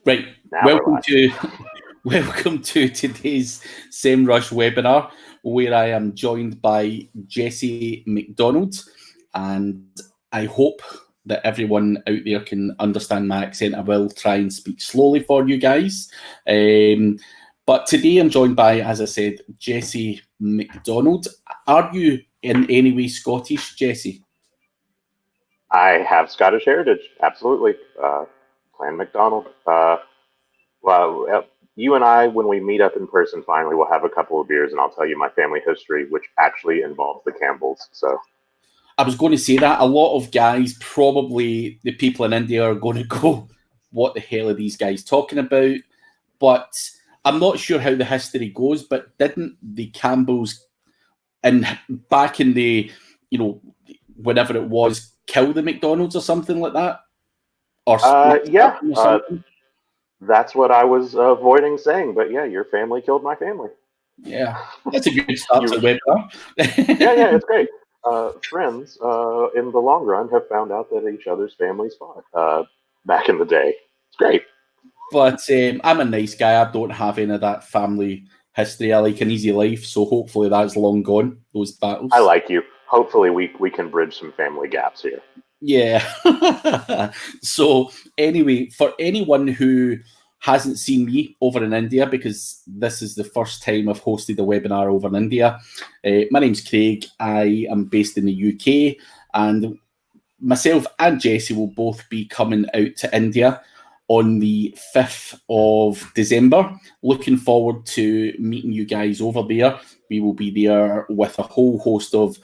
Right. Welcome to today's SEMrush webinar, where I am joined by Jesse McDonald, and I hope that everyone out there can understand my accent. I will try and speak slowly for you guys. But today I'm joined by, as I said, Jesse McDonald. Are you in any way Scottish, Jesse? I have Scottish heritage, absolutely. Clan McDonald. Well, you and I, when we meet up in person, finally, we'll have a couple of beers, and I'll tell you my family history, which actually involves the Campbells. So, I was going to say that a lot of guys, probably the people in India, are going to go, "What the hell are these guys talking about?" But I'm not sure how the history goes. But didn't the Campbells, and back in the, whenever it was, kill the McDonald's or something like that? Or yeah. That's what I was avoiding saying, but yeah, your family killed my family. Yeah, that's a good start to the webinar. yeah, it's great. Friends, in the long run, have found out that each other's families fought back in the day. It's great. But I'm a nice guy. I don't have any of that family history. I like an easy life, so hopefully that's long gone, those battles. I like you. Hopefully we can bridge some family gaps here. Yeah. So anyway, for anyone who hasn't seen me over in India, because this is the first time I've hosted a webinar over in India, my name's Craig. I am based in the UK, and myself and Jesse will both be coming out to India on the 5th of December. Looking forward to meeting you guys over there. We will be there with a whole host of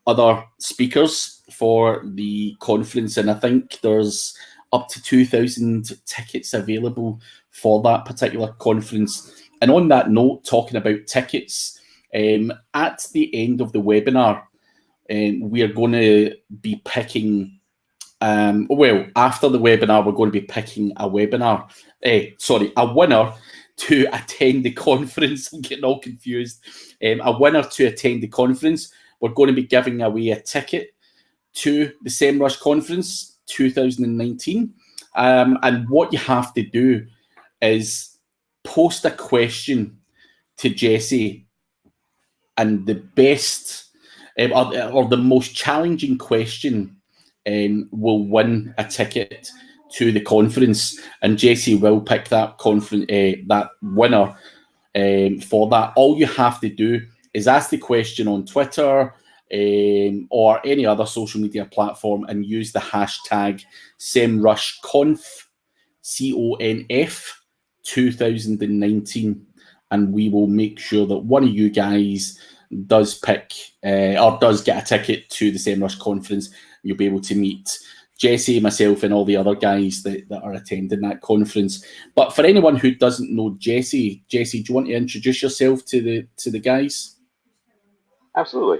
other speakers for the conference, and I think there's up to 2,000 tickets available for that particular conference. And on that note, talking about tickets, at the end of the webinar, we are going to be picking, after the webinar, we're going to be picking a winner to attend the conference. I'm getting all confused. A winner to attend the conference. We're going to be giving away a ticket to the SEMrush Conference 2019. And what you have to do is post a question to Jesse, and the best or the most challenging question will win a ticket to the conference, and Jesse will pick that that winner for that. All you have to do is ask the question on Twitter or any other social media platform and use the hashtag SEMrushConf, CONF 2019, and we will make sure that one of you guys does pick or does get a ticket to the SEMrush conference. You'll be able to meet Jesse, myself, and all the other guys that are attending that conference. But for anyone who doesn't know Jesse, do you want to introduce yourself to the guys? Absolutely.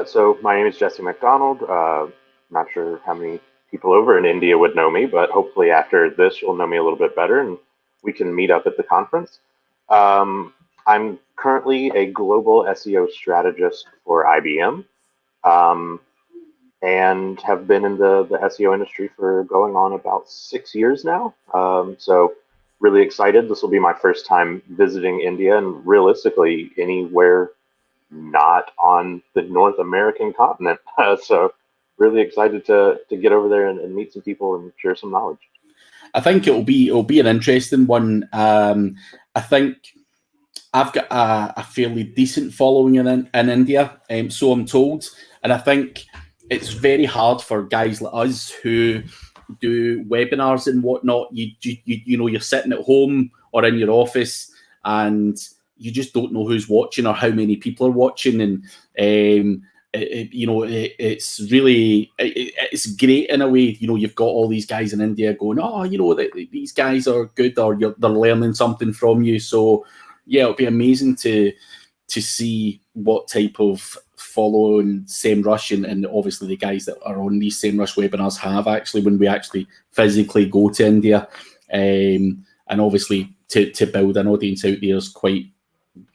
So my name is Jesse McDonald. Not sure how many people over in India would know me, but hopefully after this, you'll know me a little bit better and we can meet up at the conference. I'm currently a global SEO strategist for IBM and have been in the SEO industry for going on about 6 years now. So really excited. This will be my first time visiting India and realistically anywhere not on the North American continent. So really excited to get over there and meet some people and share some knowledge. I think it'll be an interesting one. I think I've got a fairly decent following in India, so I'm told, and I think it's very hard for guys like us who do webinars and whatnot. You're sitting at home or in your office and you just don't know who's watching or how many people are watching, and it's really it's great in a way. You've got all these guys in India going, these guys are good, or they're learning something from you. So yeah, it'll be amazing to see what type of following SEMrush and obviously the guys that are on these SEMrush webinars have actually when we actually physically go to India, and obviously to build an audience out there is quite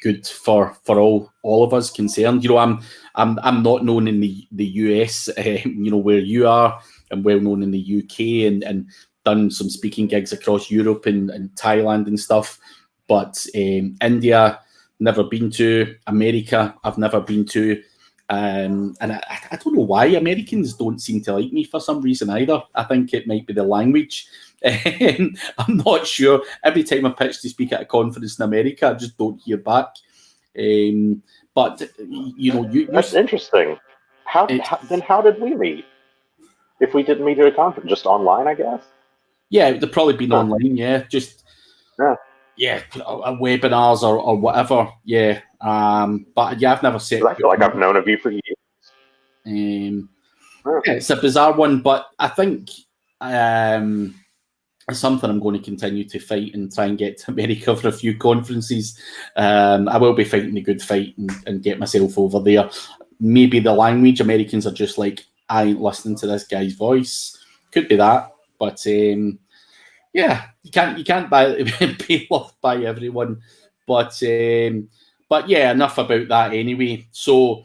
good for all of us concerned. You know, I'm not known in the US, you know, where you are, and well known in the UK, and done some speaking gigs across Europe and Thailand and stuff. But India, never been to. America, I've never been to. And I don't know why Americans don't seem to like me for some reason either. I think it might be the language. I'm not sure. Every time I pitch to speak at a conference in America, I just don't hear back. But you know, That's interesting. How did we meet? If we didn't meet at a conference, just online, I guess. Yeah, they've probably been online. Yeah, just webinars or whatever. Yeah, but yeah, I've never set. I feel like I've known of you for years. Yeah, it's a bizarre one, but I think it's something I'm going to continue to fight and try and get to America for a few conferences. I will be fighting the good fight and get myself over there. Maybe the language, Americans are just like, I ain't listening to this guy's voice. Could be that, but yeah, you can't be loved by everyone. But yeah, enough about that anyway. So,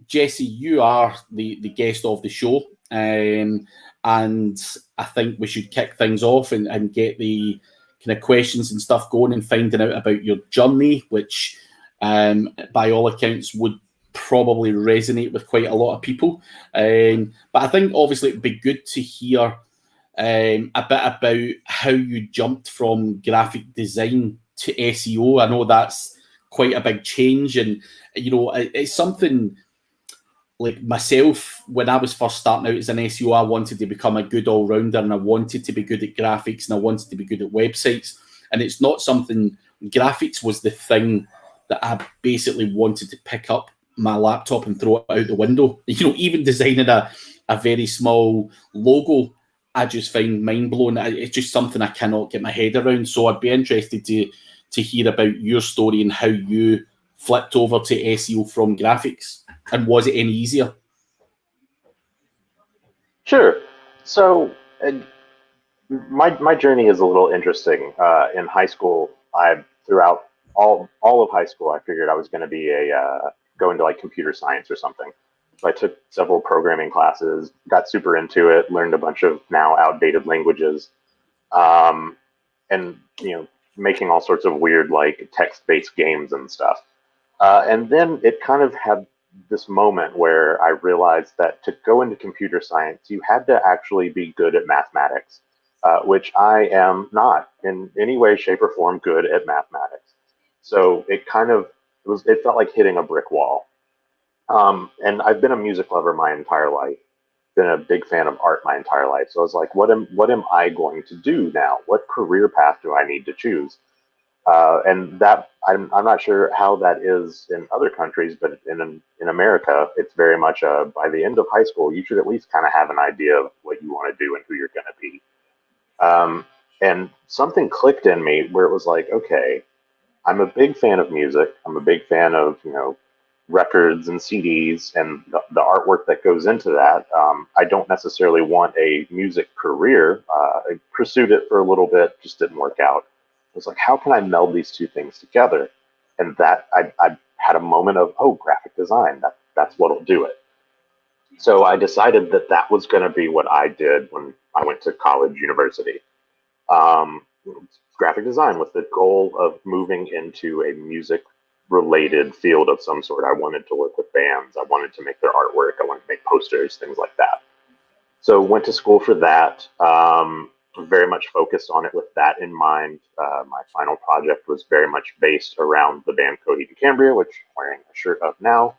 Jesse, you are the guest of the show, and I think we should kick things off and get the kind of questions and stuff going and finding out about your journey, which by all accounts would probably resonate with quite a lot of people. But I think obviously it'd be good to hear a bit about how you jumped from graphic design to SEO. I know that's quite a big change, and you know, it's something like myself, when I was first starting out as an SEO, I wanted to become a good all-rounder, and I wanted to be good at graphics, and I wanted to be good at websites. And it's not something, graphics was the thing that I basically wanted to pick up my laptop and throw it out the window. You know, even designing a very small logo, I just find mind-blowing. It's just something I cannot get my head around. So I'd be interested to hear about your story and how you flipped over to SEO from graphics. And was it any easier? Sure. So my journey is a little interesting. In high school, throughout all of high school, I figured I was going to be go into like computer science or something. So I took several programming classes, got super into it, learned a bunch of now outdated languages, and making all sorts of weird like text-based games and stuff. And then it kind of had this moment where I realized that to go into computer science, you had to actually be good at mathematics, which I am not in any way, shape, or form good at mathematics. So it felt like hitting a brick wall. And I've been a music lover my entire life, been a big fan of art my entire life. So I was like, what am I going to do now? What career path do I need to choose? And that I'm not sure how that is in other countries, but in America, it's very much by the end of high school, you should at least kind of have an idea of what you want to do and who you're going to be. And something clicked in me where it was like, okay, I'm a big fan of music. I'm a big fan of records and CDs and the artwork that goes into that. I don't necessarily want a music career. I pursued it for a little bit, just didn't work out. I was like, how can I meld these two things together? And that I had a moment of, graphic design. That's what'll do it. So I decided that was going to be what I did when I went to college, university. Graphic design with the goal of moving into a music-related field of some sort. I wanted to work with bands. I wanted to make their artwork. I wanted to make posters, things like that. So went to school for that. Very much focused on it with that in mind. My final project was very much based around the band Coheed and Cambria, which I'm wearing a shirt of now.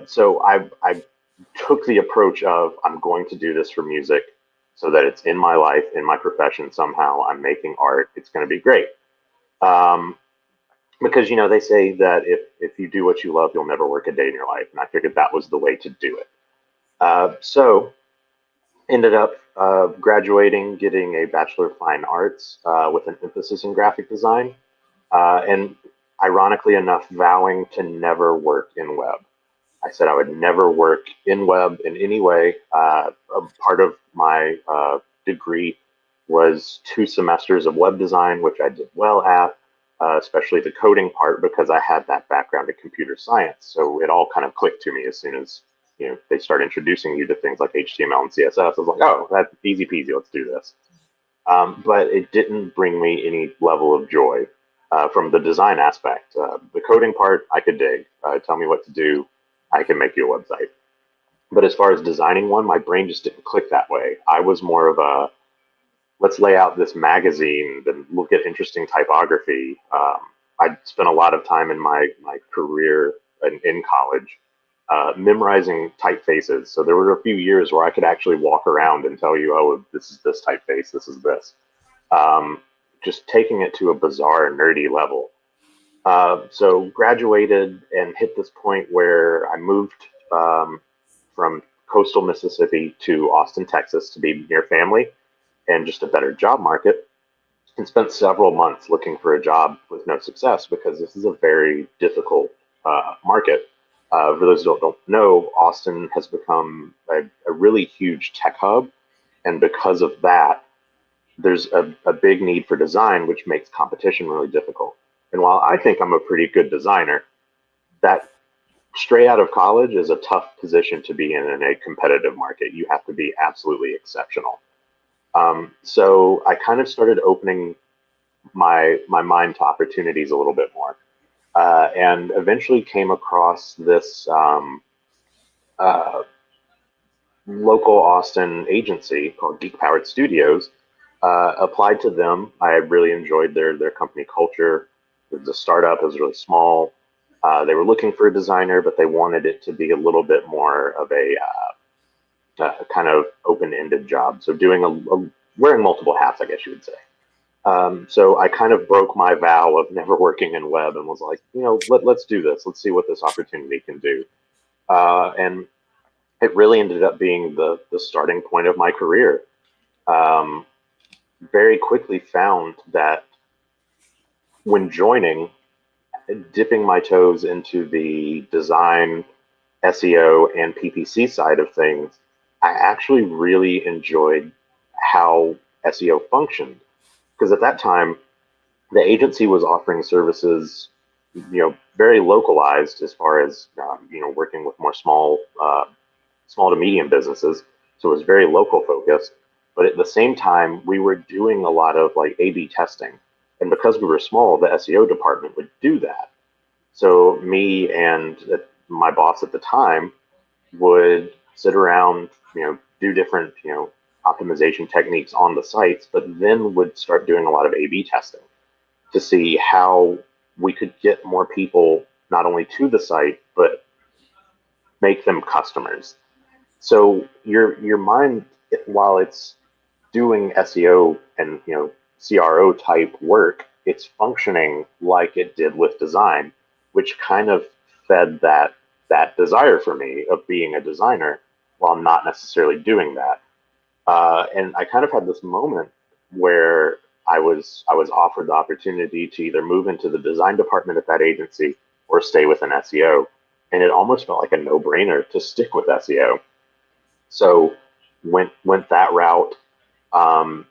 So I took the approach of I'm going to do this for music so that it's in my life, in my profession somehow. I'm making art. It's going to be great. Because, they say that if you do what you love, you'll never work a day in your life. And I figured that was the way to do it. So ended up graduating, getting a Bachelor of Fine Arts with an emphasis in graphic design. And ironically enough, vowing to never work in web. I said I would never work in web in any way. A part of my degree was 2 semesters of web design, which I did well at. especially the coding part, because I had that background in computer science. So it all kind of clicked to me as soon as they start introducing you to things like HTML and CSS. I was like, oh, that's easy peasy. Let's do this. But it didn't bring me any level of joy from the design aspect. The coding part, I could dig. Tell me what to do. I can make you a website. But as far as designing one, my brain just didn't click that way. I was more of a, let's lay out this magazine and look at interesting typography. I spent a lot of time in my career in college memorizing typefaces. So there were a few years where I could actually walk around and tell you, oh, this is this typeface, this is this. Just taking it to a bizarre, nerdy level. So graduated and hit this point where I moved from coastal Mississippi to Austin, Texas to be near family and just a better job market, and spent several months looking for a job with no success because this is a very difficult market. For those who don't know, Austin has become a really huge tech hub, and because of that, there's a big need for design, which makes competition really difficult. And while I think I'm a pretty good designer, that straight out of college is a tough position to be in a competitive market. You have to be absolutely exceptional. So I kind of started opening my mind to opportunities a little bit more, and eventually came across this uh, local Austin agency called Geek Powered Studios. Applied to them. I really enjoyed their company culture. It was a startup. It was really small. They were looking for a designer, but they wanted it to be a little bit more of a kind of open-ended job. So doing wearing multiple hats, I guess you would say. So I kind of broke my vow of never working in web and was like, let's do this. Let's see what this opportunity can do. And it really ended up being the starting point of my career. Um, Very quickly found that when joining, dipping my toes into the design, SEO, and PPC side of things, I actually really enjoyed how SEO functioned. Because at that time, the agency was offering services, very localized as far as, working with more small to medium businesses. So it was very local focused. But at the same time, we were doing a lot of like A/B testing. And because we were small, the SEO department would do that. So me and my boss at the time would sit around, do different, optimization techniques on the sites, but then would start doing a lot of A/B testing to see how we could get more people not only to the site, but make them customers. So your mind, while it's doing SEO and CRO type work, it's functioning like it did with design, which kind of fed that desire for me of being a designer while not necessarily doing that. And I kind of had this moment where I was offered the opportunity to either move into the design department at that agency or stay with an SEO, and it almost felt like a no-brainer to stick with SEO. So went that route. Um,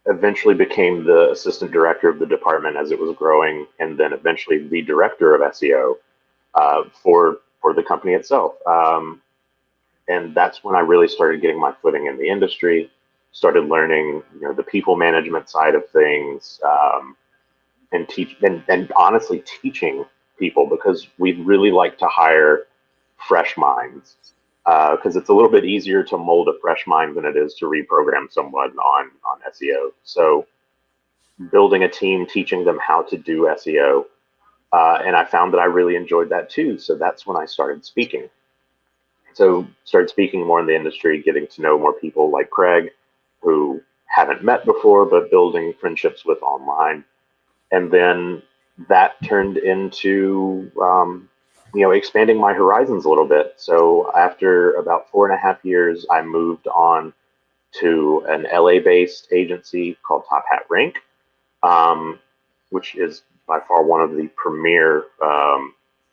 Eventually became the assistant director of the department as it was growing, and then eventually the director of SEO for the company itself. And that's when I really started getting my footing in the industry. Started learning, the people management side of things, and and honestly teaching people, because we'd really like to hire fresh minds, because it's a little bit easier to mold a fresh mind than it is to reprogram someone on SEO. So building a team, teaching them how to do SEO, and I found that I really enjoyed that too. So that's when I started speaking. So started speaking more in the industry, getting to know more people like Craig, who haven't met before, but building friendships with online. And then that turned into expanding my horizons a little bit. So after about 4.5 years, I moved on to an LA-based agency called Top Hat Rank, which is by far one of the premier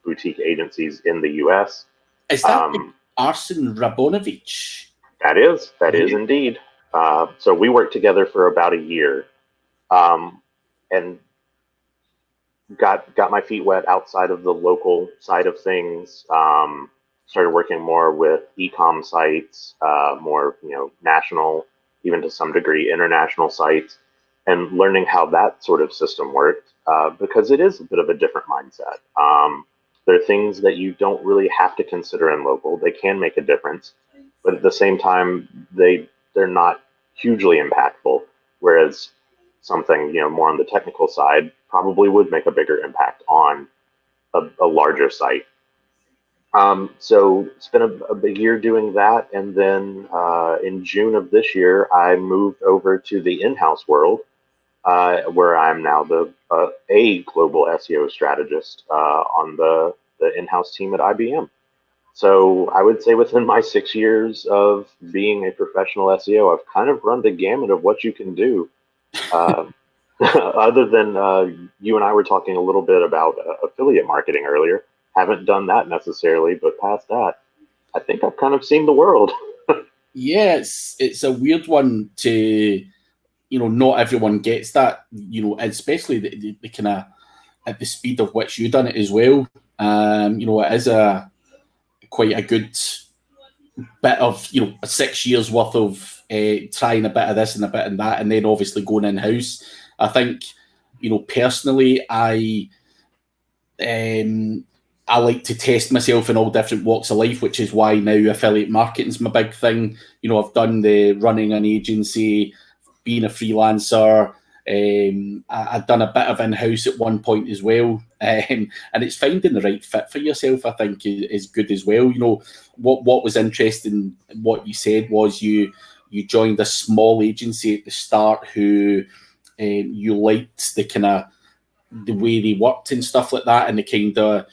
boutique agencies in the U.S. Is that Arsen Rabonovich? That is indeed. So we worked together for about a year, and got my feet wet outside of the local side of things. Started working more with e-com sites, more national, even to some degree international sites, and learning how that sort of system worked, because it is a bit of a different mindset. There are things that you don't really have to consider in local. They can make a difference, but at the same time, they're not hugely impactful. Whereas something more on the technical side probably would make a bigger impact on a larger site. So spent a big year doing that, and then in June of this year, I moved over to the in-house world, where I'm now a global SEO strategist on the in-house team at IBM. So I would say within my 6 years of being a professional SEO, I've kind of run the gamut of what you can do. Uh, Other than you and I were talking a little bit about affiliate marketing earlier, haven't done that necessarily, but past that, I think I've kind of seen the world. Yeah, it's a weird one to, not everyone gets that, especially the kind of at the speed of which you've done it as well. It is a quite a good bit of 6 years worth of trying a bit of this and a bit of that, and then obviously going in house. I think personally, I like to test myself in all different walks of life, which is why now affiliate marketing is my big thing. I've done the running an agency, being a freelancer. I've done a bit of in-house at one point as well. And it's finding the right fit for yourself, I think, is good as well. What was interesting, what you said was you joined a small agency at the start who you liked the kind of the way they worked and stuff like that, and the kind of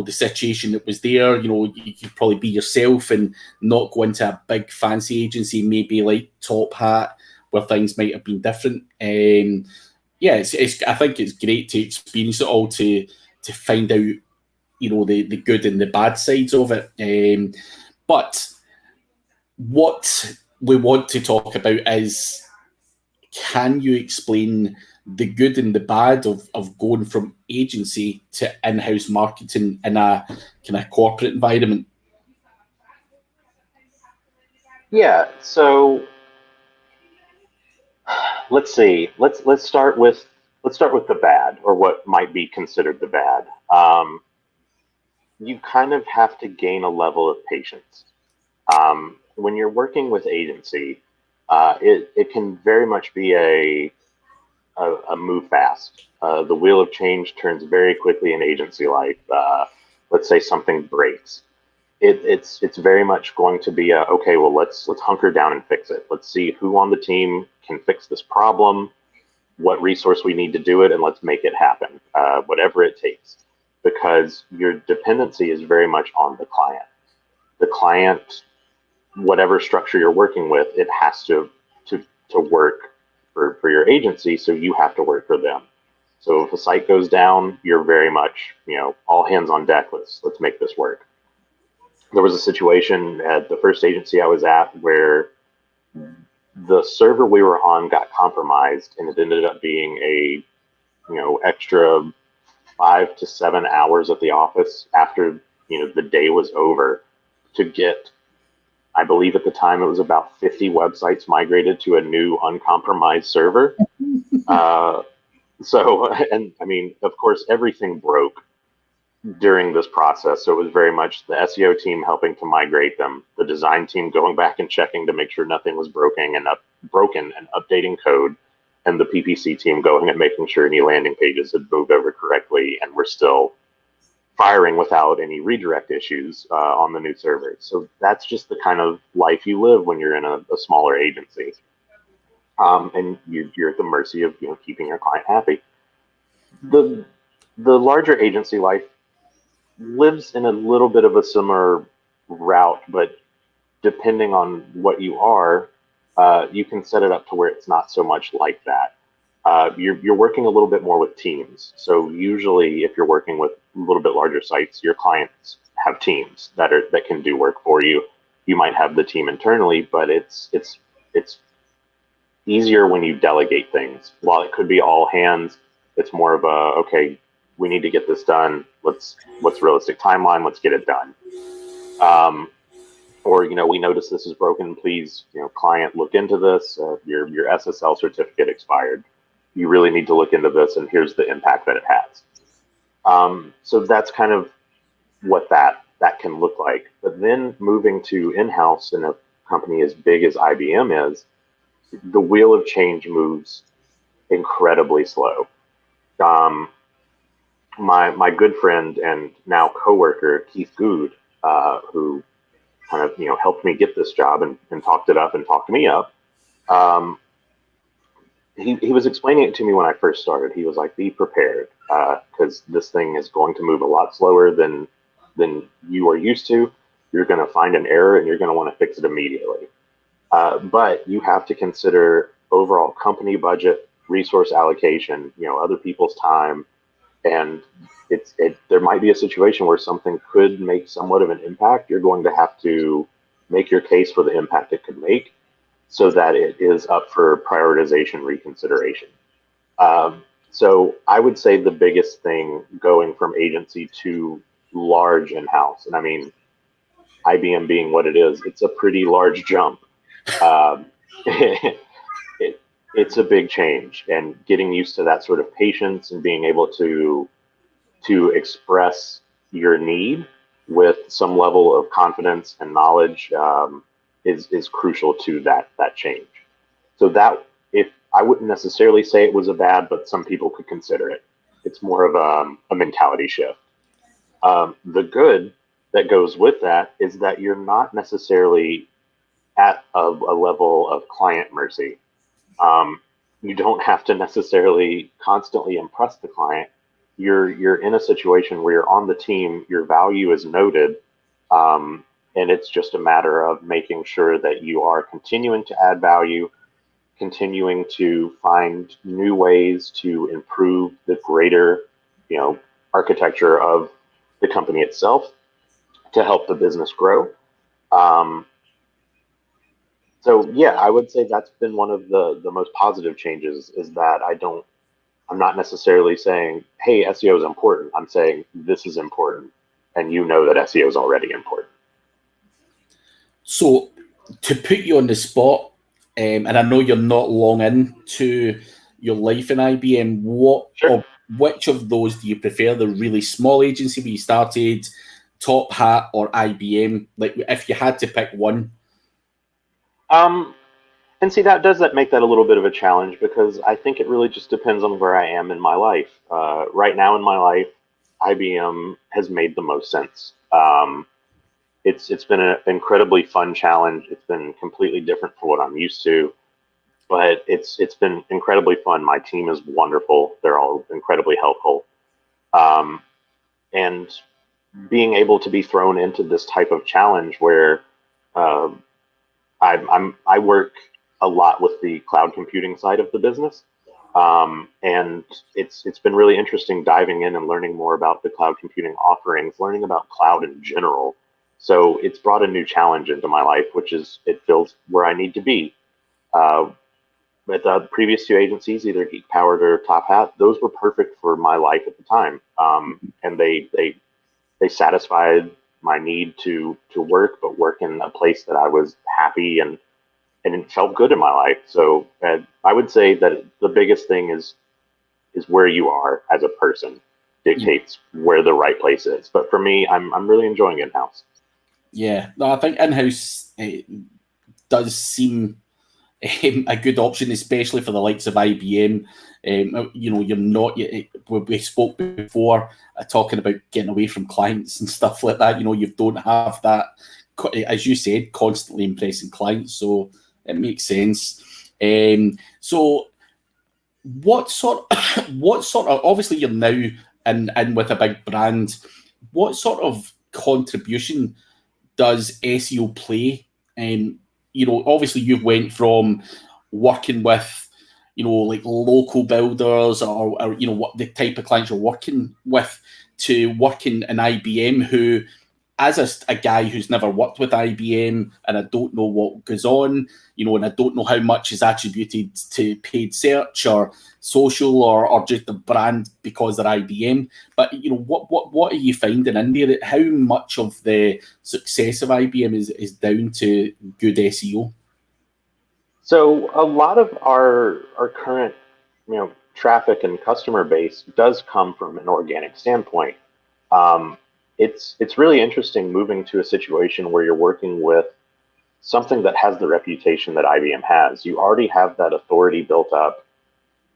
the situation that was there. You could probably be yourself and not go into a big fancy agency, maybe like Top Hat, where things might have been different. Yeah, I think it's great to experience it all to find out the good and the bad sides of it. But what we want to talk about is, can you explain the good and the bad of going from agency to in-house marketing in a kind of corporate environment? Yeah, so let's see. Let's start with the bad, or what might be considered the bad. You kind of have to gain a level of patience. When you're working with agency, it can very much be a move fast. The wheel of change turns very quickly in agency life. Let's say something breaks. It's very much going to be okay. Well, let's hunker down and fix it. Let's see who on the team can fix this problem, what resource we need to do it, and let's make it happen, whatever it takes. Because your dependency is very much on the client. The client, whatever structure you're working with, it has to work for your agency, so you have to work for them. So if a site goes down, you're very much, all hands on deck. Let's make this work. There was a situation at the first agency I was at where the server we were on got compromised, and it ended up being a extra 5 to 7 hours at the office after the day was over to get, I believe at the time it was about 50 websites migrated to a new uncompromised server. And I mean, of course, everything broke during this process. So it was very much the SEO team helping to migrate them, the design team going back and checking to make sure nothing was broken and updating code, and the PPC team going and making sure any landing pages had moved over correctly and were still firing without any redirect issues on the new server. So that's just the kind of life you live when you're in a smaller agency. And you're at the mercy of keeping your client happy. The larger agency life lives in a little bit of a similar route, but depending on what you are, you can set it up to where it's not so much like that. You're working a little bit more with teams. So usually, if you're working with a little bit larger sites, your clients have teams that can do work for you. You might have the team internally, but it's easier when you delegate things. While it could be all hands, It's more of a, okay, we need to get this done. What's realistic timeline? Let's get it done. Or, we notice this is broken. Please, client, look into this. Your SSL certificate expired. You really need to look into this, and here's the impact that it has. So that's kind of what that can look like. But then moving to in-house in a company as big as IBM is, the wheel of change moves incredibly slow. My good friend and now coworker Keith Good, who kind of helped me get this job and talked it up and talked me up. He was explaining it to me when I first started. He was like, "Be prepared, because this thing is going to move a lot slower than you are used to. You're going to find an error and you're going to want to fix it immediately. But you have to consider overall company budget, resource allocation, other people's time, and there might be a situation where something could make somewhat of an impact. You're going to have to make your case for the impact it could make so that it is up for prioritization reconsideration." So I would say the biggest thing going from agency to large in-house, and I mean, IBM being what it is, it's a pretty large jump. It's a big change, and getting used to that sort of patience and being able to express your need with some level of confidence and knowledge is crucial to that change. So that, if I wouldn't necessarily say it was a bad, but some people could consider it. It's more of a mentality shift. The good that goes with that is that you're not necessarily at a level of client mercy. You don't have to necessarily constantly impress the client. You're in a situation where you're on the team, your value is noted, and it's just a matter of making sure that you are continuing to add value, continuing to find new ways to improve the greater, architecture of the company itself to help the business grow. So yeah, I would say that's been one of the most positive changes, is that I'm not necessarily saying, hey, SEO is important. I'm saying this is important, and that SEO is already important. So to put you on the spot, and I know you're not long into your life in IBM, Sure. which of those do you prefer? The really small agency where you started, Top Hat, or IBM? Like, if you had to pick one. And see, that make that a little bit of a challenge, because I think it really just depends on where I am in my life. Right now in my life, IBM has made the most sense. It's been an incredibly fun challenge. It's been completely different from what I'm used to, but it's been incredibly fun. My team is wonderful. They're all incredibly helpful. And being able to be thrown into this type of challenge where I work a lot with the cloud computing side of the business, and it's been really interesting diving in and learning more about the cloud computing offerings, learning about cloud in general. So it's brought a new challenge into my life, it feels where I need to be. But the previous two agencies, either Geek Powered or Top Hat, those were perfect for my life at the time, and they satisfied my need to work, but work in a place that I was happy and it felt good in my life. So I would say that the biggest thing is where you are as a person dictates where the right place is. But for me, I'm really enjoying in-house. Yeah, no, I think in-house does seem a good option, especially for the likes of IBM. You're not. We spoke before talking about getting away from clients and stuff like that. You don't have that, as you said, constantly impressing clients. So it makes sense. So what sort of, obviously you're now in with a big brand. What sort of contribution does SEO play? Obviously you've went from working with, like local builders or what the type of clients you're working with, to working in IBM, who as a guy who's never worked with IBM and I don't know what goes on, and I don't know how much is attributed to paid search or social or just the brand because they're IBM. But what are you finding in there? How much of the success of IBM is down to good SEO? So a lot of our current traffic and customer base does come from an organic standpoint. Um, it's really interesting moving to a situation where you're working with something that has the reputation that IBM has. You already have that authority built up.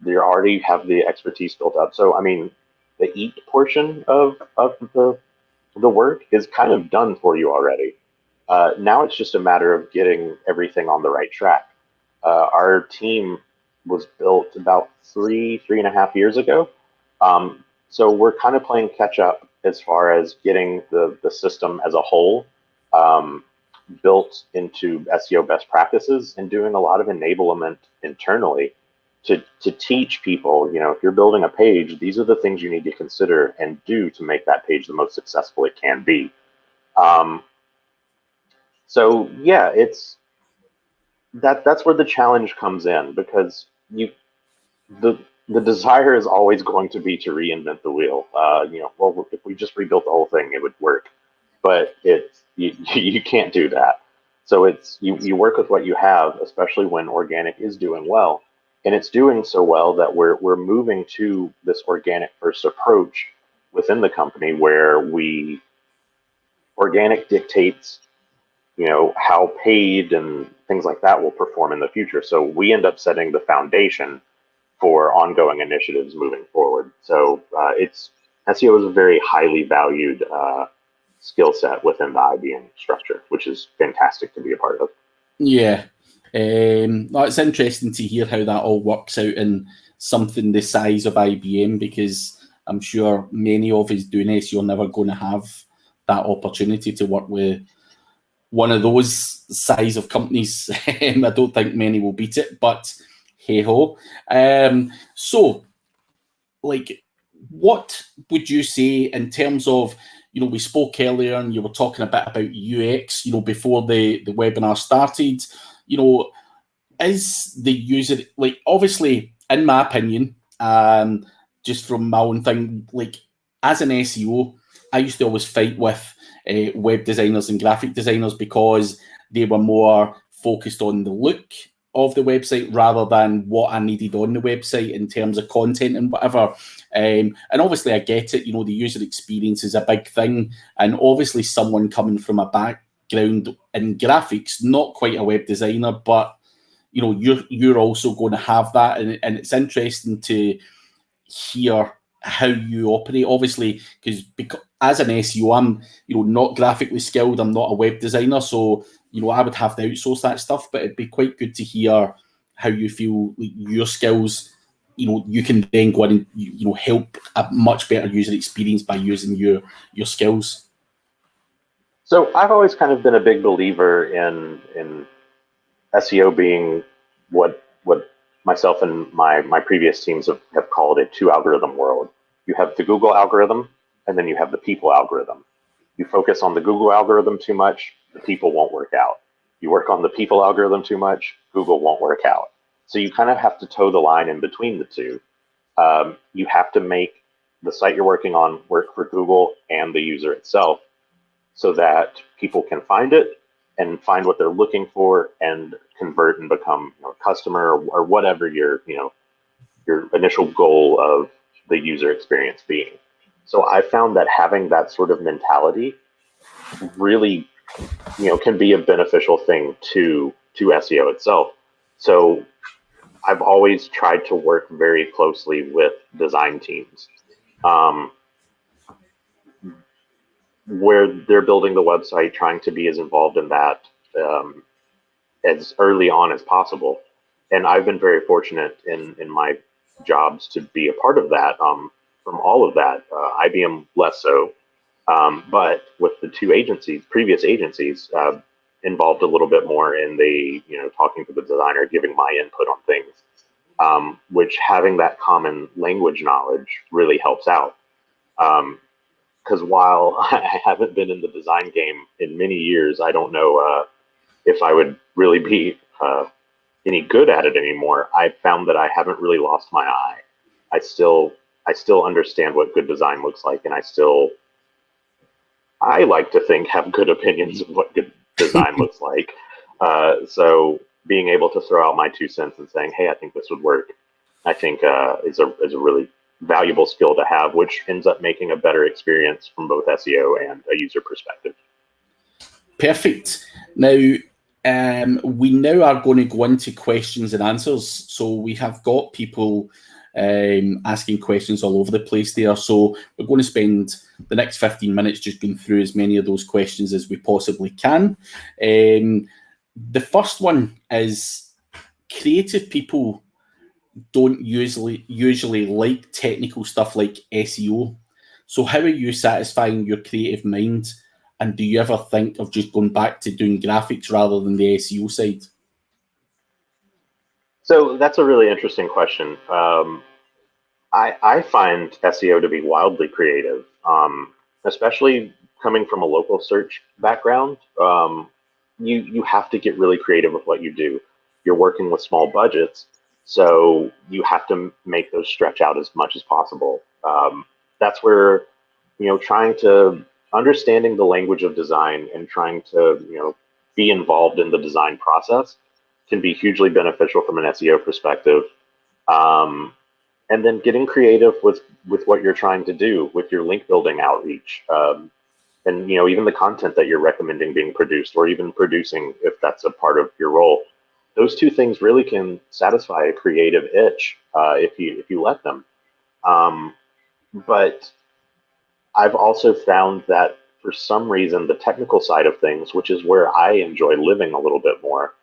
You already have the expertise built up. So I mean, the eat portion of the work is kind of done for you already. Now it's just a matter of getting everything on the right track. Our team was built about 3.5 years ago. So we're kind of playing catch up as far as getting the system as a whole um, built into SEO best practices and doing a lot of enablement internally to teach people, if you're building a page, these are the things you need to consider and do to make that page the most successful it can be. Um, so yeah, it's that's where the challenge comes in, because the the desire is always going to be to reinvent the wheel. Well, if we just rebuilt the whole thing, it would work, but you can't do that. So it's you work with what you have, especially when organic is doing well, and it's doing so well that we're moving to this organic first approach within the company, where we organic dictates how paid and things like that will perform in the future. So we end up setting the foundation for ongoing initiatives moving forward. So it's SEO is a very highly valued skill set within the IBM structure, which is fantastic to be a part of. Yeah. It's interesting to hear how that all works out in something the size of IBM, because I'm sure many of us doing SEO are never going to have that opportunity to work with one of those size of companies. I don't think many will beat it, but hey ho. So, like, what would you say in terms of, we spoke earlier and you were talking a bit about UX, before the webinar started, is the user, like, obviously, in my opinion, just from my own thing, like, as an SEO, I used to always fight with web designers and graphic designers because they were more focused on the look of the website rather than what I needed on the website in terms of content and whatever. And obviously, I get it. The user experience is a big thing, and obviously, someone coming from a background in graphics, not quite a web designer, but you're also going to have that, and it's interesting to hear how you operate. Obviously, because as an SEO, I'm not graphically skilled. I'm not a web designer, so I would have to outsource that stuff. But it'd be quite good to hear how you feel your skills. You can then go in and help a much better user experience by using your skills. So I've always kind of been a big believer in SEO being what myself and my previous teams have called a two algorithm world. You have the Google algorithm, and then you have the people algorithm. You focus on the Google algorithm too much, the people won't work out. You work on the people algorithm too much, Google won't work out. So you kind of have to toe the line in between the two. You have to make the site you're working on work for Google and the user itself, so that people can find it and find what they're looking for and convert and become a customer, or whatever your initial goal of the user experience being. So I found that having that sort of mentality really can be a beneficial thing to SEO itself. So I've always tried to work very closely with design teams, um, where they're building the website, trying to be as involved in that um, as early on as possible. And I've been very fortunate in my jobs to be a part of that. From all of that, IBM less so, but with the two agencies, previous agencies, involved a little bit more in the talking to the designer, giving my input on things, which having that common language knowledge really helps out. because while I haven't been in the design game in many years, I don't know if I would really be any good at it anymore. I found that I haven't really lost my eye. I still understand what good design looks like, and I like to think have good opinions of what good design looks like. So being able to throw out my 2 cents and saying, "Hey, I think this would work," I think is a really valuable skill to have, which ends up making a better experience from both SEO and a user perspective. Perfect. Now, we now are going to go into questions and answers. So we have got people asking questions all over the place there. So we're going to spend the next 15 minutes just going through as many of those questions as we possibly can. The first one is, creative people don't usually like technical stuff like SEO. So how are you satisfying your creative mind? And do you ever think of just going back to doing graphics rather than the SEO side? So that's a really interesting question. I find SEO to be wildly creative, especially coming from a local search background. You have to get really creative with what you do. You're working with small budgets, so you have to make those stretch out as much as possible. That's where, trying to understanding the language of design and trying to, be involved in the design process can be hugely beneficial from an SEO perspective. And then getting creative with what you're trying to do with your link building outreach, and even the content that you're recommending being produced, or even producing if that's a part of your role. Those two things really can satisfy a creative itch if you let them. But I've also found that for some reason the technical side of things, which is where I enjoy living a little bit more,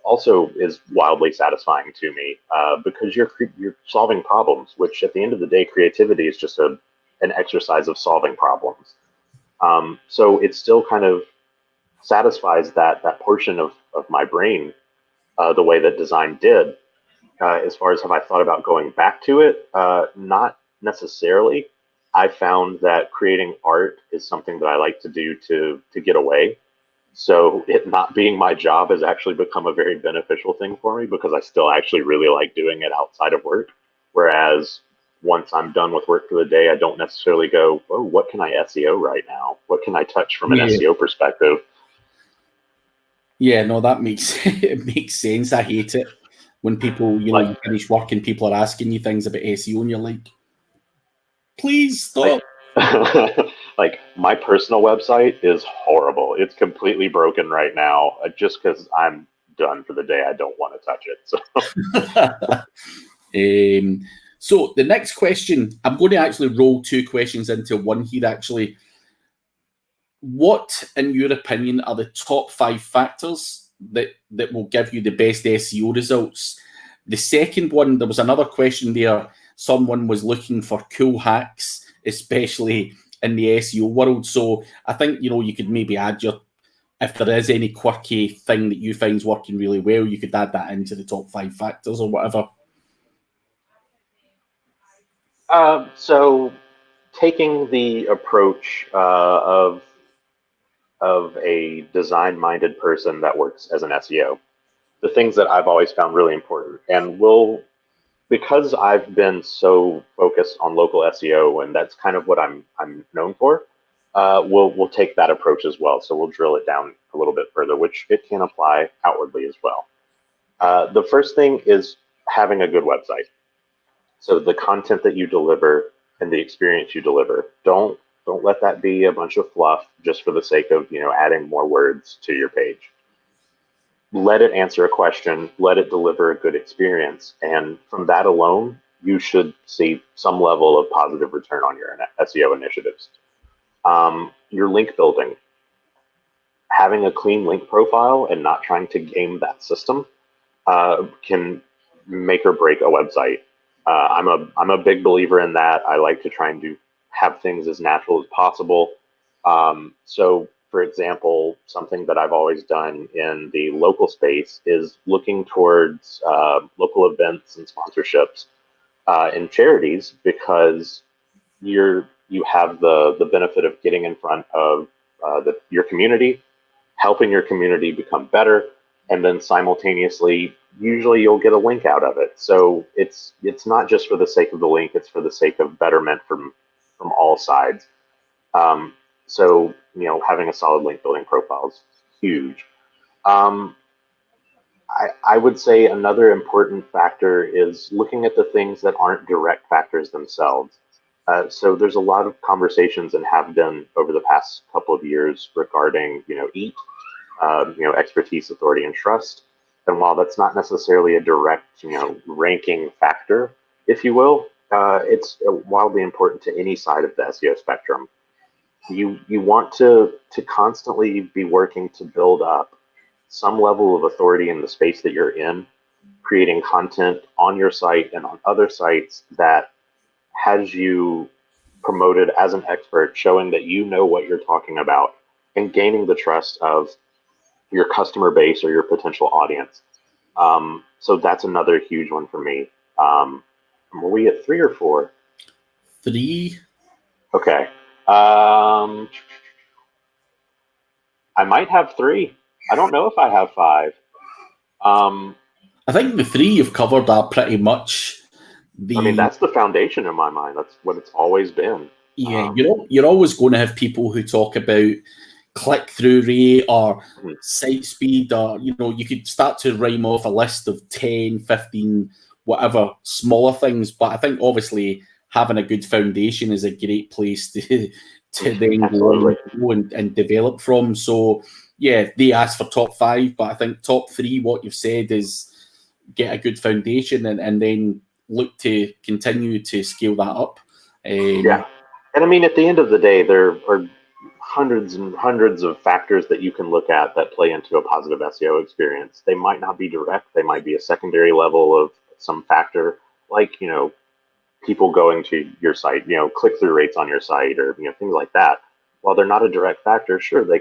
also is wildly satisfying to me, because you're solving problems, which at the end of the day, creativity is just an exercise of solving problems. So it still kind of satisfies that portion of my brain the way that design did. As far as have I thought about going back to it, not necessarily. I found that creating art is something that I like to do to get away. So it not being my job has actually become a very beneficial thing for me, because I still actually really like doing it outside of work. Whereas once I'm done with work for the day, I don't necessarily go, "Oh, what can I SEO right now? What can I touch from an SEO perspective?" Yeah, no, that makes it makes sense. I hate it when people, you finish work and people are asking you things about SEO and you're like, please stop. Like my personal website is horrible. It's completely broken right now, just because I'm done for the day. I don't want to touch it. So. So the next question, I'm going to actually roll two questions into one here, actually. What, in your opinion, are the top 5 factors that will give you the best SEO results? The second one, there was another question there. Someone was looking for cool hacks, especially in the SEO world. So I think, you could maybe add if there is any quirky thing that you find's working really well, you could add that into the top 5 factors or whatever. So taking the approach of a design-minded person that works as an SEO, the things that I've always found really important, and because I've been so focused on local SEO, and that's kind of what I'm known for, we'll take that approach as well. So we'll drill it down a little bit further, which it can apply outwardly as well. The first thing is having a good website. So the content that you deliver and the experience you deliver, don't let that be a bunch of fluff just for the sake of adding more words to your page. Let it answer a question, let it deliver a good experience, and from that alone, you should see some level of positive return on your SEO initiatives. Your link building, having a clean link profile and not trying to game that system can make or break a website. I'm a big believer in that. I like to try and have things as natural as possible. So, for example, something that I've always done in the local space is looking towards local events and sponsorships and charities, because you're you have the benefit of getting in front of your community, helping your community become better, and then simultaneously, usually you'll get a link out of it. So it's not just for the sake of the link; it's for the sake of betterment from all sides. Um, so having a solid link building profile is huge. Um, I would say another important factor is looking at the things that aren't direct factors themselves. So there's a lot of conversations and have been over the past couple of years regarding, EAT, expertise, authority, and trust. And while that's not necessarily a direct, ranking factor, if you will, it's wildly important to any side of the SEO spectrum. You want to constantly be working to build up some level of authority in the space that you're in, creating content on your site and on other sites that has you promoted as an expert, showing that you know what you're talking about and gaining the trust of your customer base or your potential audience. So that's another huge one for me. Were we at 3 or 4? 3. Okay. I might have 3. I don't know if I have 5. I think the 3 you've covered that pretty much. That's the foundation in my mind. That's what it's always been. Yeah, you're always going to have people who talk about click-through rate or site speed, or you could start to rhyme off a list of 10, 15, whatever smaller things. But I think obviously having a good foundation is a great place to then go and develop from. So yeah, they ask for top 5, but I think top 3, what you've said is get a good foundation and then look to continue to scale that up. Yeah. And at the end of the day, there are hundreds and hundreds of factors that you can look at that play into a positive SEO experience. They might not be direct. They might be a secondary level of some factor, like, people going to your site, click-through rates on your site, or, things like that. While they're not a direct factor, sure, they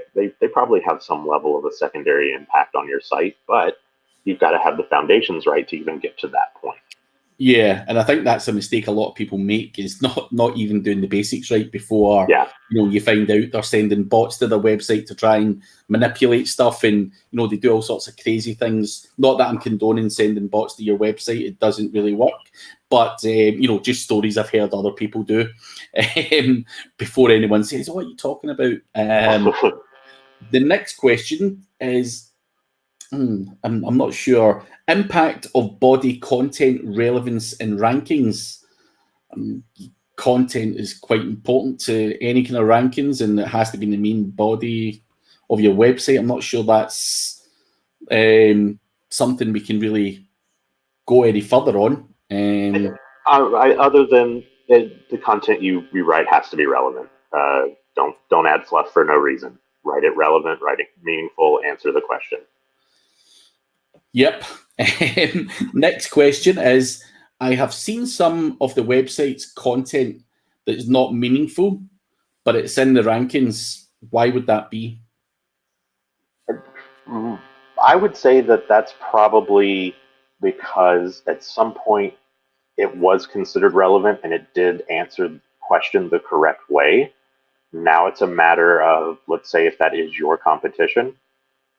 probably have some level of a secondary impact on your site, but you've got to have the foundations right to even get to that point. Yeah, and I think that's a mistake a lot of people make, is not even doing the basics right before you find out they're sending bots to their website to try and manipulate stuff, and they do all sorts of crazy things. Not that I'm condoning sending bots to your website; it doesn't really work. But just stories I've heard other people do before anyone says, "What are you talking about?" The next question is, I'm not sure. Impact of body content relevance in rankings. Content is quite important to any kind of rankings, and it has to be in the main body of your website. I'm not sure that's something we can really go any further on. Other than the content you write has to be relevant. Don't add fluff for no reason. Write it relevant, write it meaningful, answer the question. Yep. Next question is, I have seen some of the website's content that is not meaningful, but it's in the rankings. Why would that be? I would say that that's probably because at some point it was considered relevant and it did answer the question the correct way. Now it's a matter of, let's say if that is your competition,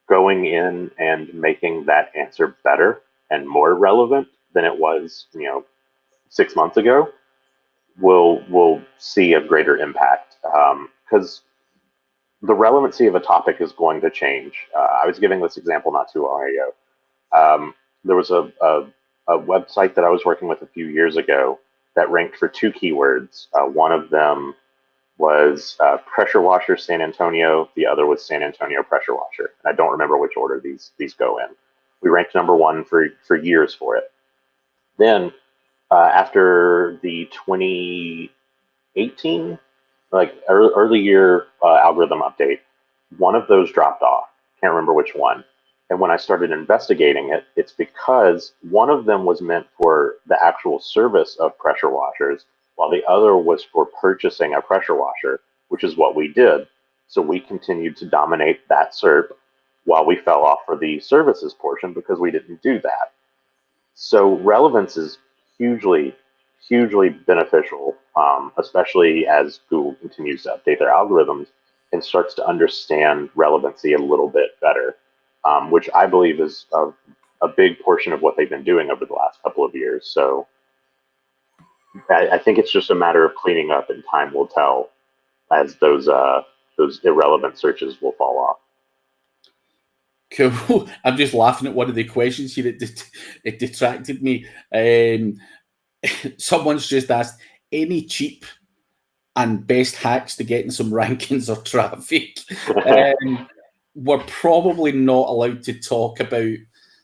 going in and making that answer better and more relevant than it was, 6 months ago, will see a greater impact. Because the relevancy of a topic is going to change. I was giving this example not too long ago. There was a website that I was working with a few years ago that ranked for 2 keywords. One of them was pressure washer San Antonio. The other was San Antonio pressure washer. And I don't remember which order these go in. We ranked number 1 for years for it. Then after the 2018, like early year algorithm update, one of those dropped off. Can't remember which one. And when I started investigating it, it's because one of them was meant for the actual service of pressure washers, while the other was for purchasing a pressure washer, which is what we did. So we continued to dominate that SERP while we fell off for the services portion because we didn't do that. So relevance is hugely, hugely beneficial, especially as Google continues to update their algorithms and starts to understand relevancy a little bit better, which I believe is a big portion of what they've been doing over the last couple of years. So I think it's just a matter of cleaning up, and time will tell as those irrelevant searches will fall off. Cool. I'm just laughing at one of the questions here. It detracted me. Someone's just asked, any cheap and best hacks to getting some rankings or traffic? We're probably not allowed to talk about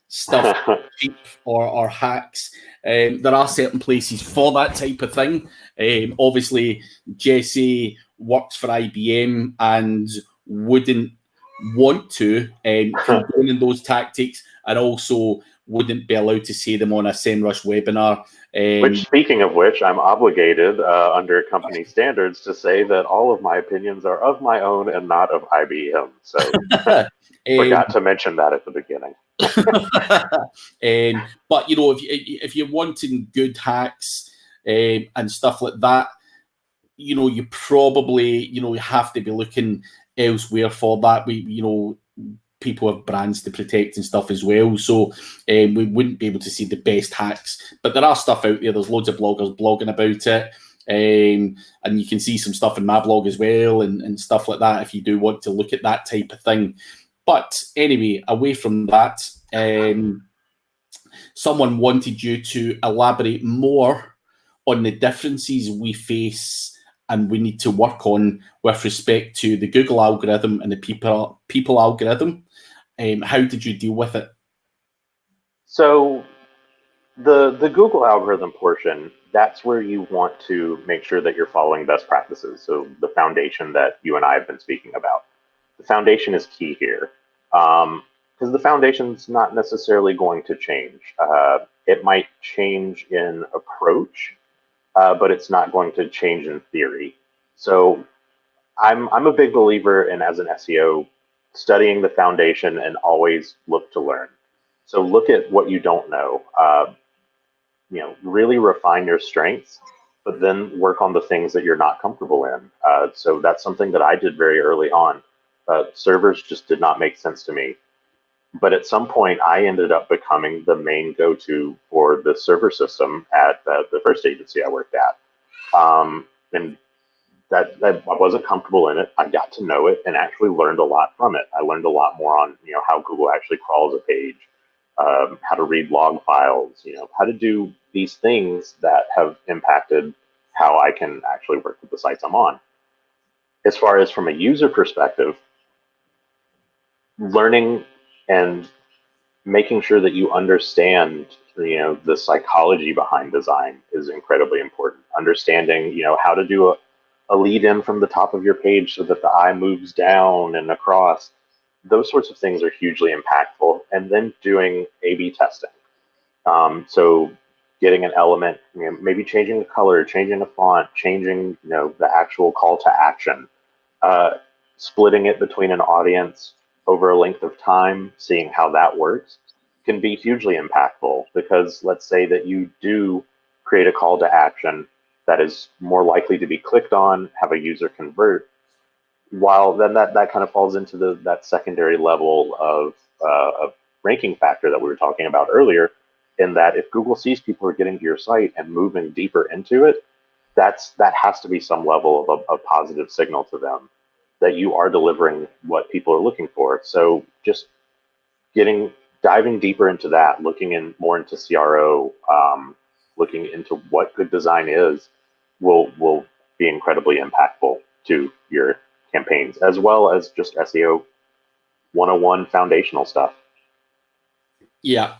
stuff cheap or hacks. There are certain places for that type of thing. Obviously, Jesse works for IBM and wouldn't want to condone those tactics, and also wouldn't be allowed to say them on a SEMrush webinar. Which, speaking of which, I'm obligated under company standards to say that all of my opinions are of my own and not of IBM. So forgot to mention that at the beginning. But if you're wanting good hacks and stuff like that, you probably have to be looking elsewhere for that. People have brands to protect and stuff as well, so we wouldn't be able to see the best hacks. But there are stuff out there. There's loads of bloggers blogging about it, and you can see some stuff in my blog as well and stuff like that if you do want to look at that type of thing. But anyway, away from that, someone wanted you to elaborate more on the differences we face and we need to work on with respect to the Google algorithm and the people algorithm. How did you deal with it? So the Google algorithm portion, that's where you want to make sure that you're following best practices. So the foundation that you and I have been speaking about. The foundation is key here, because the foundation's not necessarily going to change. It might change in approach, but it's not going to change in theory. So I'm a big believer in, as an SEO, studying the foundation and always look to learn. So look at what you don't know. Really refine your strengths, but then work on the things that you're not comfortable in. So that's something that I did very early on. Servers just did not make sense to me. But at some point, I ended up becoming the main go-to for the server system at the first agency I worked at. And that I wasn't comfortable in it. I got to know it and actually learned a lot from it. I learned a lot more on how Google actually crawls a page, how to read log files, how to do these things that have impacted how I can actually work with the sites I'm on. As far as from a user perspective, learning and making sure that you understand the psychology behind design is incredibly important. Understanding how to do a lead in from the top of your page so that the eye moves down and across. Those sorts of things are hugely impactful. And then doing A/B testing. So getting an element, maybe changing the color, changing the font, changing the actual call to action, splitting it between an audience over a length of time, seeing how that works, can be hugely impactful. Because let's say that you do create a call to action that is more likely to be clicked on, have a user convert, while then that kind of falls into that secondary level of ranking factor that we were talking about earlier, in that if Google sees people are getting to your site and moving deeper into it, that has to be some level of a positive signal to them that you are delivering what people are looking for. So just diving deeper into that, looking more into CRO, looking into what good design is, will be incredibly impactful to your campaigns, as well as just SEO 101 foundational stuff. Yeah,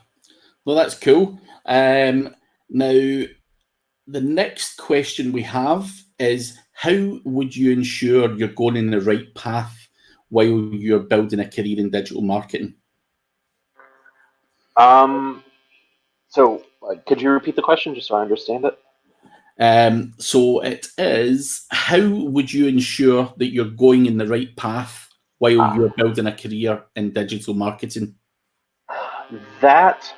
well, that's cool. Now, the next question we have is, how would you ensure you're going in the right path while you're building a career in digital marketing? So could you repeat the question just so I understand it? So it is, how would you ensure that you're going in the right path while you're building a career in digital marketing? That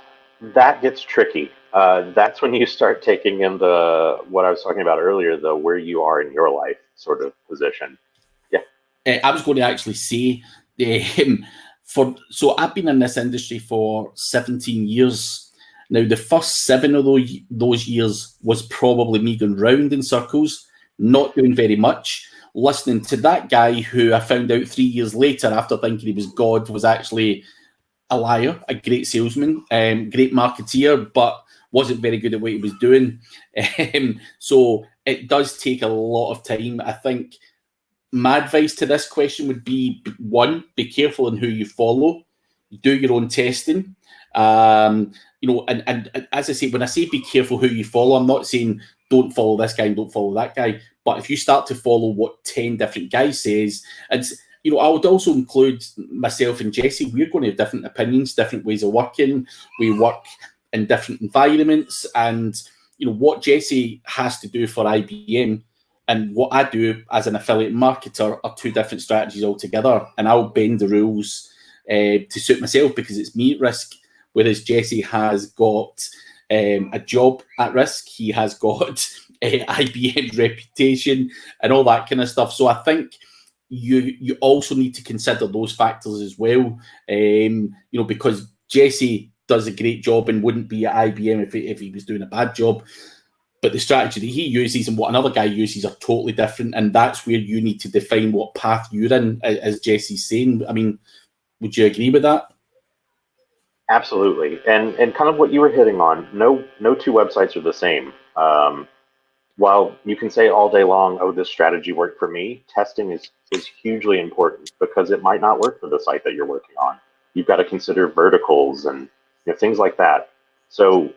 gets tricky. That's when you start taking in the what I was talking about earlier, the where you are in your life sort of position. Yeah. I was going to actually say, so I've been in this industry for 17 years. Now, the first 7 of those years was probably me going round in circles, not doing very much, listening to that guy who I found out 3 years later, after thinking he was God, was actually a liar, a great salesman, great marketeer, but wasn't very good at what he was doing. So it does take a lot of time. I think my advice to this question would be, one, be careful in who you follow, do your own testing. And as I say, when I say be careful who you follow, I'm not saying don't follow this guy and don't follow that guy. But if you start to follow what 10 different guys says, I would also include myself and Jesse. We're going to have different opinions, different ways of working. We work in different environments, and what Jesse has to do for IBM and what I do as an affiliate marketer are 2 different strategies altogether. And I'll bend the rules to suit myself because it's me at risk, whereas Jesse has got a job at risk. He has got IBM reputation and all that kind of stuff. So I think you also need to consider those factors as well, because Jesse does a great job and wouldn't be at IBM if he was doing a bad job. But the strategy that he uses and what another guy uses are totally different, and that's where you need to define what path you're in, as Jesse's saying. I mean, would you agree with that? Absolutely, and kind of what you were hitting on. No 2 websites are the same. While you can say all day long, "Oh, this strategy worked for me," testing is hugely important because it might not work for the site that you're working on. You've got to consider verticals and things like that. So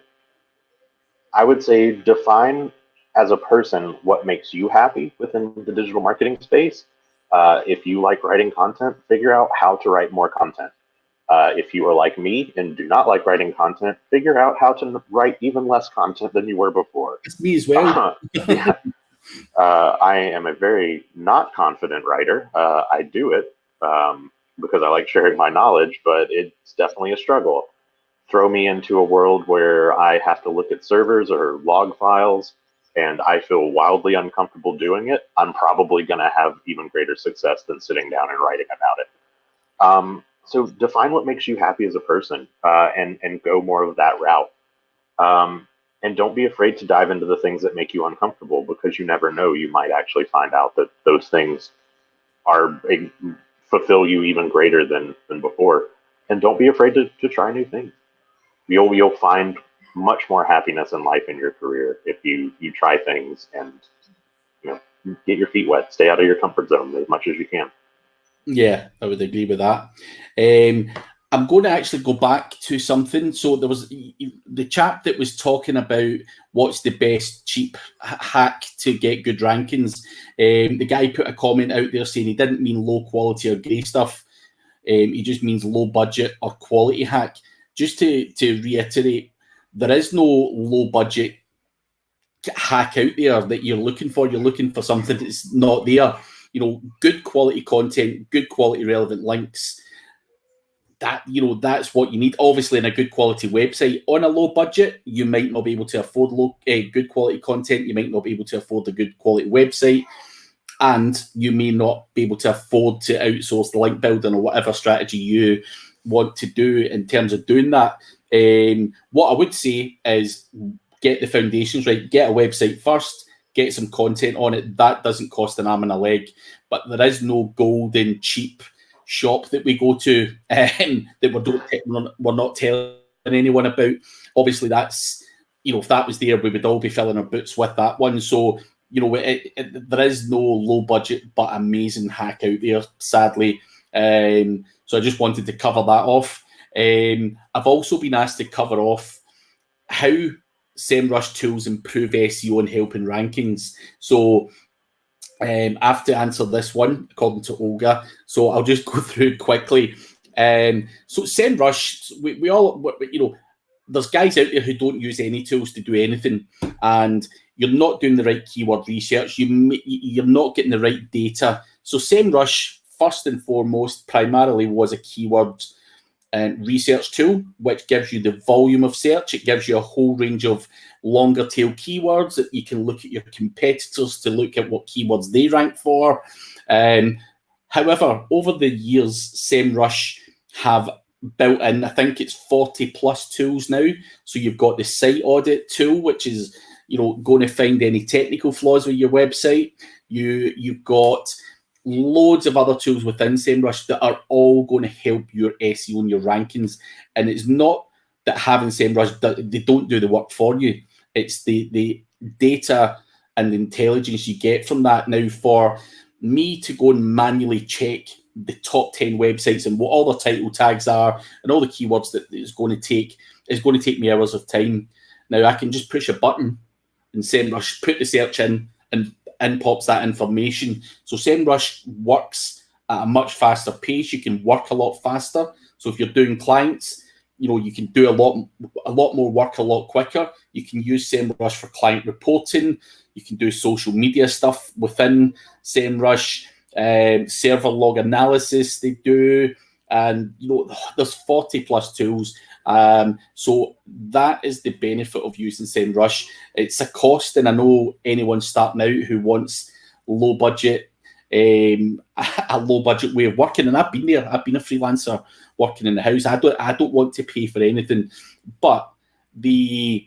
I would say define as a person what makes you happy within the digital marketing space. If you like writing content, figure out how to write more content. If you are like me and do not like writing content, figure out how to write even less content than you were before. It's me as well. Yeah. I am a very not confident writer. I do it because I like sharing my knowledge, but it's definitely a struggle. Throw me into a world where I have to look at servers or log files and I feel wildly uncomfortable doing it, I'm probably going to have even greater success than sitting down and writing about it. So define what makes you happy as a person and go more of that route. And don't be afraid to dive into the things that make you uncomfortable because you never know. You might actually find out that those things fulfill you even greater than before. And don't be afraid to try new things. You'll find much more happiness in life in your career if you try things and get your feet wet, stay out of your comfort zone as much as you can. Yeah, I would agree with that. I'm going to actually go back to something. So there was the chap that was talking about what's the best cheap hack to get good rankings. The guy put a comment out there saying he didn't mean low quality or grey stuff. He just means low budget or quality hack. Just to reiterate, there is no low budget hack out there that you're looking for. You're looking for something that's not there. Good quality content, good quality relevant links. That's what you need. Obviously, in a good quality website on a low budget, you might not be able to afford good quality content. You might not be able to afford a good quality website, and you may not be able to afford to outsource the link building or whatever strategy you want to do in terms of doing that. What I would say is get the foundations right. Get a website first. Get some content on it. That doesn't cost an arm and a leg, but there is no golden cheap shop that we go to that we're not telling anyone about. Obviously, that's if that was there, we would all be filling our boots with that one. So there is no low budget but amazing hack out there, sadly. So I just wanted to cover that off. I've also been asked to cover off how SEMrush tools improve SEO and help in rankings. So I have to answer this one according to Olga. So I'll just go through quickly. So SEMrush, we all, there's guys out there who don't use any tools to do anything, and you're not doing the right keyword research. You're not getting the right data. So SEMrush, first and foremost, primarily was a keyword research tool, which gives you the volume of search. It gives you a whole range of longer tail keywords that you can look at your competitors to look at what keywords they rank for. However, over the years, SEMrush have built in, I think it's 40 plus tools now. So you've got the site audit tool, which is, going to find any technical flaws with your website. You've got loads of other tools within SEMrush that are all going to help your SEO and your rankings. And it's not that having SEMrush, they don't do the work for you. It's the data and the intelligence you get from that. Now, for me to go and manually check the top 10 websites and what all the title tags are and all the keywords that is going to take me hours of time. Now, I can just push a button and SEMrush, put the search in, and pops that information. So SEMrush works at a much faster pace. You can work a lot faster. So if you're doing clients, you can do a lot more work a lot quicker. You can use SEMrush for client reporting. You can do social media stuff within SEMrush, server log analysis they do, and there's 40 plus tools. So that is the benefit of using SEMrush. It's a cost, and I know anyone starting out who wants a low budget way of working, and I've been there. I've been a freelancer working in the house. I don't want to pay for anything, but you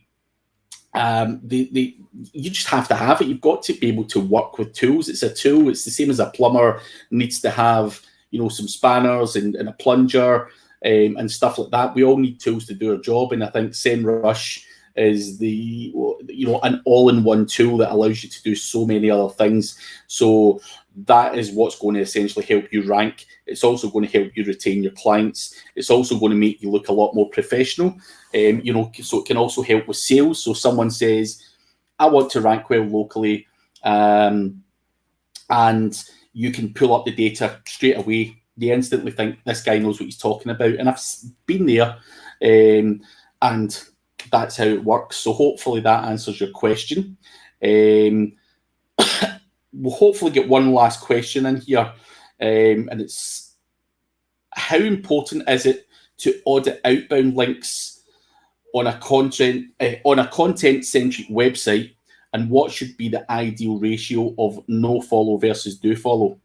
just have to have it. You've got to be able to work with tools. It's a tool. It's the same as a plumber needs to have some spanners and a plunger and stuff like that. We all need tools to do our job, and I think SEMrush is an all-in-one tool that allows you to do so many other things. So that is what's going to essentially help you rank. It's also going to help you retain your clients. It's also going to make you look a lot more professional. So it can also help with sales. So someone says, I want to rank well locally, and you can pull up the data straight away. They instantly think this guy knows what he's talking about. And I've been there, and that's how it works. So hopefully that answers your question. We'll hopefully get one last question in here, and it's, how important is it to audit outbound links on a content-centric website, and what should be the ideal ratio of no follow versus do follow?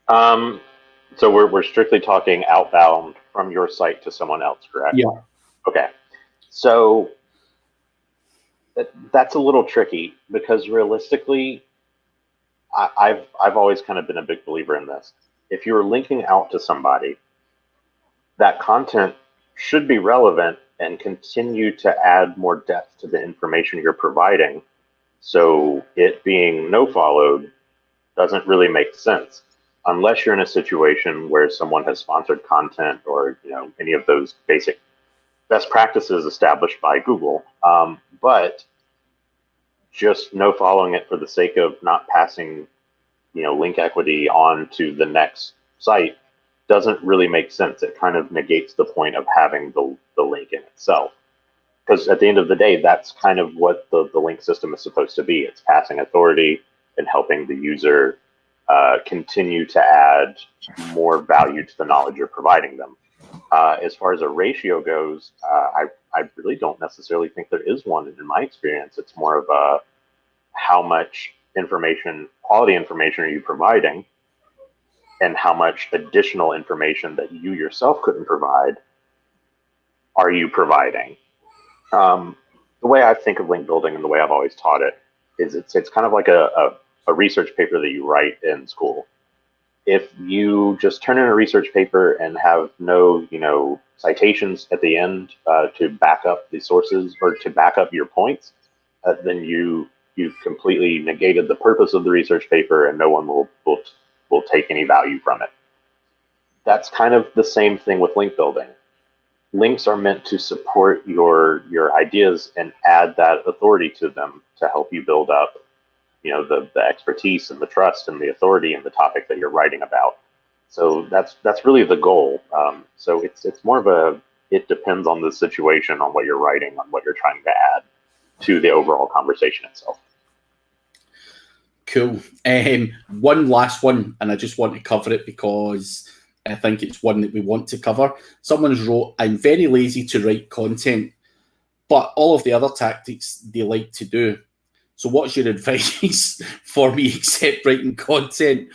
So we're strictly talking outbound from your site to someone else, correct? Yeah. Okay. So that's a little tricky, because realistically, I've always kind of been a big believer in this. If you're linking out to somebody, that content should be relevant and continue to add more depth to the information you're providing. So it being no followed doesn't really make sense unless you're in a situation where someone has sponsored content or any of those basic best practices established by Google. But just no following it for the sake of not passing link equity on to the next site doesn't really make sense. It kind of negates the point of having the link in itself, because at the end of the day, that's kind of what the link system is supposed to be. It's passing authority and helping the user continue to add more value to the knowledge you're providing them. As far as a ratio goes, I really don't necessarily think there is one. In my experience, it's more of a how much information, quality information are you providing, and how much additional information that you yourself couldn't provide are you providing. The way I think of link building and the way I've always taught it is it's kind of like a research paper that you write in school. If you just turn in a research paper and have no, citations at the end to back up the sources or to back up your points, then you've completely negated the purpose of the research paper, and no one will take any value from it. That's kind of the same thing with link building. Links are meant to support your ideas and add that authority to them to help you build up the expertise and the trust and the authority in the topic that you're writing about. So that's really the goal. So it's more of it depends on the situation, on what you're writing, on what you're trying to add to the overall conversation itself. Cool. One last one, and I just want to cover it because I think it's one that we want to cover. Someone's wrote, I'm very lazy to write content, but all of the other tactics they like to do. So what's your advice for me except writing content?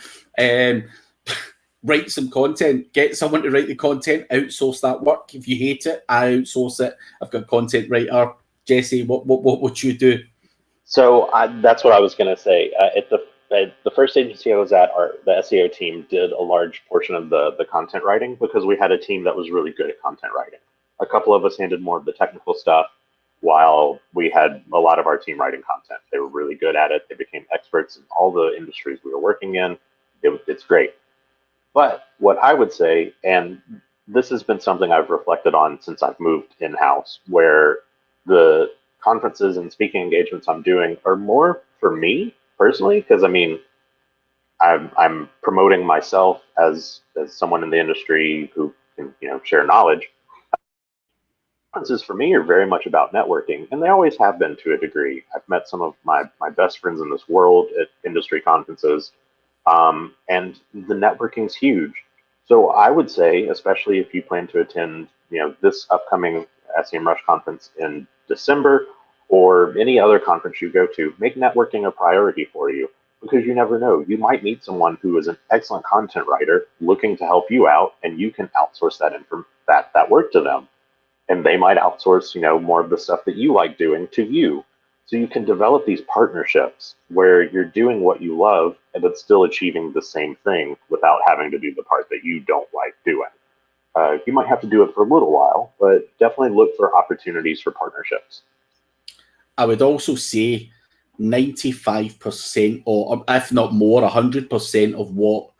Write some content, get someone to write the content, outsource that work. If you hate it, I outsource it. I've got a content writer. Jesse, what would you do? So that's what I was going to say. At the first agency I was at, the SEO team did a large portion of the content writing because we had a team that was really good at content writing. A couple of us handled more of the technical stuff, while we had a lot of our team writing content. They were really good at it. They became experts in all the industries we were working in. It's great. But what I would say, and this has been something I've reflected on since I've moved in-house, where the conferences and speaking engagements I'm doing are more for me personally, because I mean, I'm promoting myself as someone in the industry who can share knowledge. Conferences for me are very much about networking, and they always have been to a degree. I've met some of my best friends in this world at industry conferences, and the networking's huge. So I would say, especially if you plan to attend, this upcoming SEMrush conference in December, or any other conference you go to, make networking a priority for you, because you never know. You might meet someone who is an excellent content writer looking to help you out, and you can outsource that work to them. And they might outsource, more of the stuff that you like doing to you. So you can develop these partnerships where you're doing what you love, but still achieving the same thing without having to do the part that you don't like doing. You might have to do it for a little while, but definitely look for opportunities for partnerships. I would also say 95%, or if not more, 100% of what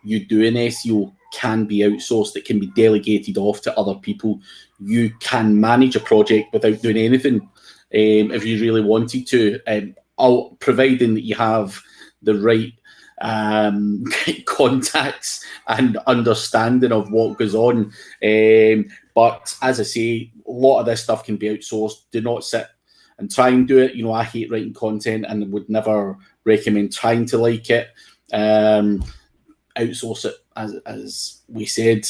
you do in SEO can be outsourced. It can be delegated off to other people. You can manage a project without doing anything if you really wanted to, providing that you have the right contacts and understanding of what goes on. But as I say, a lot of this stuff can be outsourced. Do not sit and try and do it. I hate writing content and would never recommend trying to like it. Outsource it, as we said.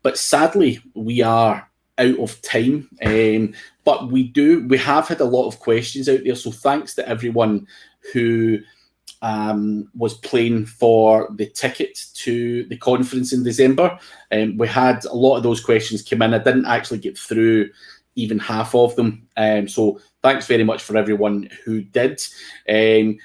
But sadly, we are out of time. But we have had a lot of questions out there. So thanks to everyone who was playing for the ticket to the conference in December. We had a lot of those questions come in. I didn't actually get through even half of them. So thanks very much for everyone who did. The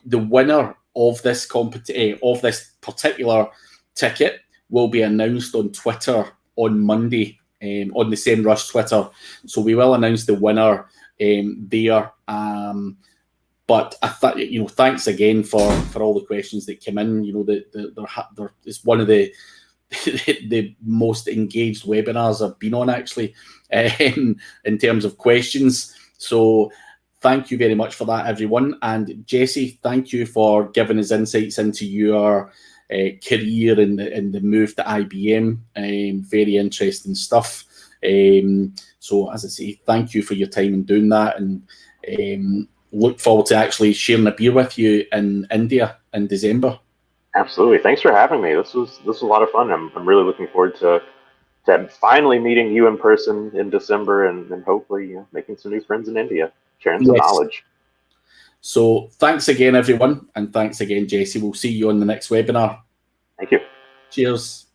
winner of this of this particular ticket will be announced on Twitter on Monday, on the SEMrush Twitter. So we will announce the winner there. But I thought, thanks again for all the questions that came in. It's one of the the most engaged webinars I've been on, actually, in terms of questions. So thank you very much for that, everyone. And Jesse, thank you for giving us insights into your career and the move to IBM. Very interesting stuff. So as I say, thank you for your time in doing that, and look forward to actually sharing a beer with you in India in December. Absolutely. Thanks for having me. This was a lot of fun. I'm really looking forward to finally meeting you in person in December, and hopefully making some new friends in India, sharing some knowledge. So thanks again, everyone. And thanks again, Jesse. We'll see you on the next webinar. Thank you. Cheers.